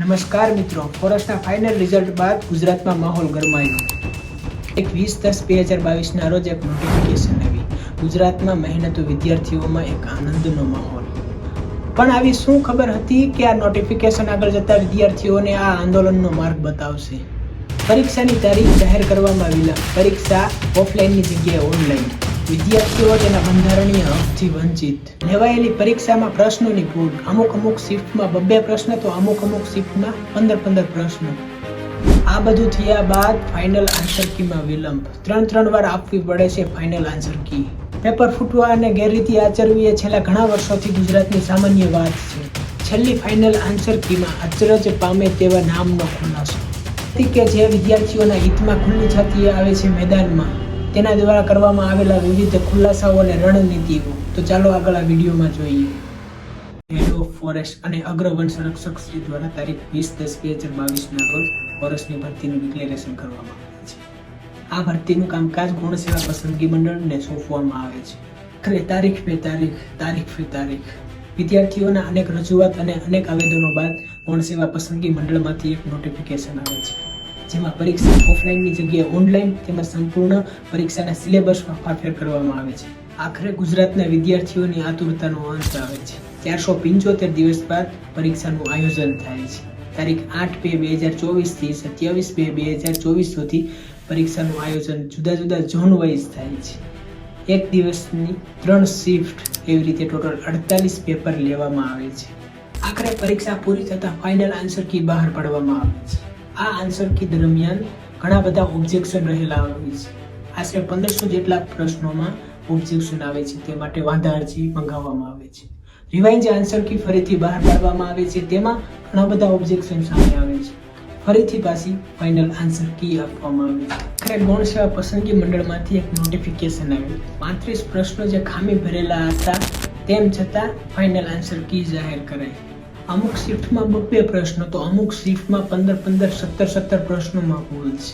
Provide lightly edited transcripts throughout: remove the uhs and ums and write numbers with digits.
નમસ્કાર મિત્રો, ફોરેસ્ટના final result બાદ ગુજરાતમાં માહોલ ગરમાયો. 21/10/2022ના રોજ એક નોટિફિકેશન આવી. ગુજરાતમાં મહેનતુ વિદ્યાર્થીઓમાં એક આનંદનો માહોલ. પણ આવી શું ખબર હતી કે આ નોટિફિકેશન આગળ જતા વિદ્યાર્થીઓને આ આંદોલનનો માર્ગ બતાવશે. પરીક્ષાની તારીખ જાહેર કરવામાં વિલંબ. પરીક્ષા ઓફલાઈનની જગ્યાએ ઓનલાઈન. વિદ્યાર્થીઓ તેના બંધારણીય હકથી વંચિત. લેવાયેલી પરીક્ષામાં પ્રશ્નોની ભૂલ. અમુક શિફ્ટમાં 2 પ્રશ્ન તો અમુક શિફ્ટમાં 15 પ્રશ્નો. આ બધું થયા બાદ ફાઇનલ આન્સર કીમાં વિલંબ. 3 વાર આપવી પડે છે ફાઇનલ આન્સર કી. પેપર ફૂટવા અને ગેરરીતિ આચરવી એ છેલ્લા ઘણા વર્ષોથી ગુજરાતની સામાન્ય વાત છે. છેલ્લી ફાઇનલ આન્સર કીમાં અચરજ પામે તેવા નામનો ખુલાસો કે જે વિદ્યાર્થીઓના હિતમાં ખુલ્લી છાતીએ આવે છે મેદાનમાં, તેના દ્વારા કરવામાં આવેલા વિવિધ ખુલાસાઓ અને રણનીતિઓ. તો ચાલો આગળ આ વિડીયોમાં જોઈએ. હેડ ઓફ ફોરેસ્ટ અને અગ્ર વન સંરક્ષક શ્રી દ્વારા તારીખ 20/10/2022ના રોજ ફોરેસ્ટની ભરતીનું ડિક્લેરેશન કરવામાં આવે છે. આ ભરતીનું કામકાજ ગૌણ સેવા પસંદગી મંડળને સોંપવામાં આવે છે. આખરે તારીખ પે તારીખ વિદ્યાર્થીઓના અનેક રજૂઆત અને અનેક આવેદનો બાદ ગૌણ સેવા પસંદગી મંડળમાંથી એક નોટિફિકેશન આવે છે, જેમાં પરીક્ષા ઓફલાઈનની જગ્યાએ ઓનલાઈન તેમજ સંપૂર્ણ પરીક્ષાના સિલેબસમાં ફેરફાર કરવામાં આવે છે. આખરે ગુજરાતના વિદ્યાર્થીઓની આતુરતાનો અંત આવે છે. 475 દિવસ બાદ પરીક્ષાનું આયોજન થાય છે. તારીખ 8/2/2024 થી 27/2/2024 સુધી પરીક્ષાનું આયોજન જુદા જુદા ઝોન વાઇઝ થાય છે. એક દિવસની 3 શિફ્ટ, એવી રીતે ટોટલ 48 પેપર લેવામાં આવે છે. આખરે પરીક્ષા પૂરી થતાં ફાઇનલ આન્સર કી બહાર પાડવામાં આવે છે. આ આન્સર કી દરમિયાન ઘણા બધા ઓબ્જેક્શન રહેલા હોય છે. આશરે 1500 જેટલા પ્રશ્નોમાં ઓબ્જેક્શન આવે છે, તે માટે વાંધા અરજી મંગાવવામાં આવે છે. રિવાઇઝ આન્સર કી ફરીથી બહાર પાડવામાં આવે છે, તેમાં ઘણા બધા ઓબ્જેક્શન સામે આવે છે. ફરીથી પાછી ફાઇનલ આન્સર કી આપવામાં આવે છે. આખરે ગૌણ સેવા પસંદગી મંડળમાંથી એક નોટિફિકેશન આવ્યું. 35 પ્રશ્નો જે ખામી ભરેલા હતા, તેમ છતાં ફાઇનલ આન્સર કી જાહેર કરાઈ. અમુક શિફ્ટમાં 2 પ્રશ્નો તો અમુક શિફ્ટમાં 15 17 પ્રશ્નોમાં ભૂલ છે.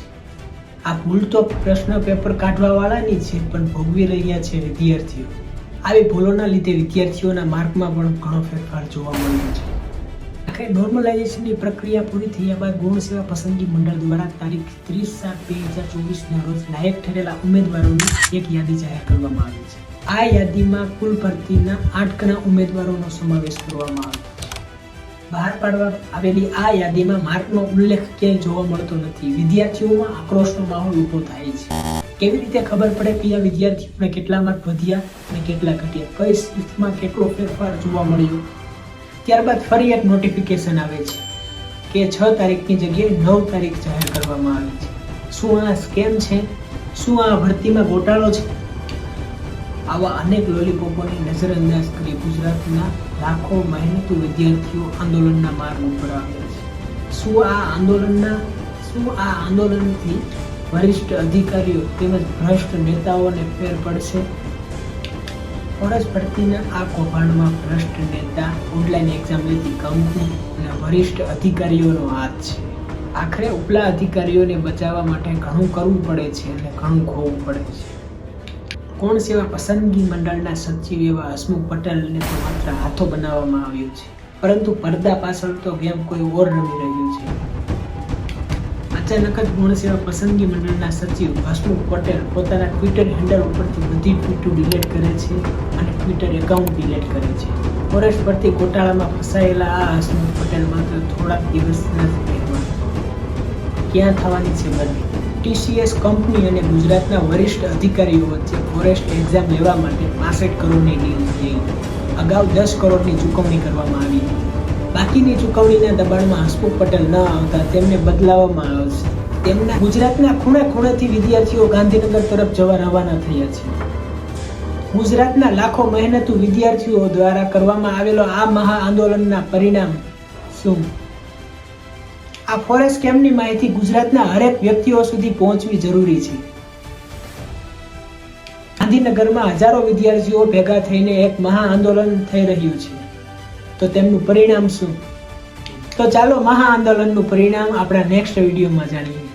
આ ભૂલ તો પ્રશ્ન પેપર કાઢવા વાળાની છે, પણ ભોગવી રહ્યા છે વિદ્યાર્થીઓ. આવી ભૂલોના લીધે વિદ્યાર્થીઓના માર્કમાં પણ ઘણો ફેરફાર જોવા મળ્યો છે. આખરે નોર્મલાઇઝેશનની પ્રક્રિયા પૂરી થયા બાદ ગૌણ સેવા પસંદગી મંડળ દ્વારા તારીખ 30/7/2024ના રોજ લાયક ઠરેલા ઉમેદવારોની એક યાદી જાહેર કરવામાં આવી છે. આ યાદીમાં કુલ ભરતીના 8 ગણા ઉમેદવારોનો સમાવેશ કરવામાં આવ્યો. બહાર પાડવા આવેલી આ યાદીમાં માર્કનો ઉલ્લેખ ક્યાંય જોવા મળતો નથી. વિદ્યાર્થીઓમાં આક્રોશનો માહોલ ઊભો થાય છે. કેવી રીતે ખબર પડે કે આ વિદ્યાર્થીઓને કેટલા માર્ક વધ્યા અને કેટલા ઘટ્યા, કઈ શિફ્ટમાં કેટલો ફેરફાર જોવા મળ્યો. ત્યારબાદ ફરી એક નોટિફિકેશન આવે છે કે 6 તારીખની જગ્યાએ 9 તારીખ જાહેર કરવામાં આવી છે. શું આ સ્કેમ છે? શું આ ભરતીમાં ગોટાળો છે? આવા અનેક લોલીપોપોને નજરઅંદાજ કરી ગુજરાતના લાખો મહેનતુ વિદ્યાર્થીઓ આંદોલનના માર્ગ ઉપર આવ્યા છે. શું આ આંદોલનથી વરિષ્ઠ અધિકારીઓ તેમજ ભ્રષ્ટ નેતાઓને ફેર પડશે? ફોરેસ્ટ ભરતીના આ કૌભાંડમાં ભ્રષ્ટ નેતા, ઓનલાઈન એક્ઝામ લેતી કંપની અને વરિષ્ઠ અધિકારીઓનો હાથ છે. આખરે ઉપલા અધિકારીઓને બચાવવા માટે ઘણું કરવું પડે છે અને ઘણું ખોવું પડે છે. ગૌણ સેવા પસંદગી મંડળના સચિવ એવા હસમુખ પટેલને તો માત્ર હાથો બનાવવામાં આવ્યો છે, પરંતુ પડદા પાછળ તો ગેમ કોઈ ઓર રમી રહ્યું છે. અચાનક જ ગૌણ સેવા પસંદગી મંડળના સચિવ હસમુખ પટેલ પોતાના ટ્વિટર હેન્ડલ ઉપરથી બધી ટ્વીટો ડિલીટ કરે છે અને ટ્વિટર એકાઉન્ટ ડિલીટ કરે છે. ફોરેસ્ટ પરથી ગોટાળામાં ફસાયેલા આ હસમુખ પટેલ માત્ર થોડાક દિવસના જ કહેવા. ક્યાં થવાની છે બદલી? TCS કંપની અને ગુજરાતના વરિષ્ઠ અધિકારીઓ વચ્ચે ફોરેસ્ટ એક્ઝામ લેવા માટે 65 કરોડની ડીલ થઈ. અગાઉ 10 કરોડની ચૂકવણી કરવામાં આવી. બાકીની ચૂકવણીના દબાણમાં હસમુખ પટેલ ન આવતા તેમને બદલાવવામાં આવશે. તેમના ગુજરાતના ખૂણે-ખૂણેથી વિદ્યાર્થીઓ ગાંધીનગર તરફ જવા રવાના થયા છે. ગુજરાતના લાખો મહેનતુ વિદ્યાર્થીઓ દ્વારા કરવામાં આવેલો આ મહા આંદોલનના પરિણામ શું? આ ફોરેસ્ટ કેમ્પની માહિતી ગુજરાતના હરેક વ્યક્તિઓ સુધી પહોંચવી જરૂરી છે. ગાંધીનગરમાં હજારો વિદ્યાર્થીઓ ભેગા થઈને એક મહા આંદોલન થઈ રહ્યું છે, તો તેમનું પરિણામ શું? તો ચાલો મહા આંદોલનનું પરિણામ આપણા નેક્સ્ટ વિડીયોમાં જાણીએ.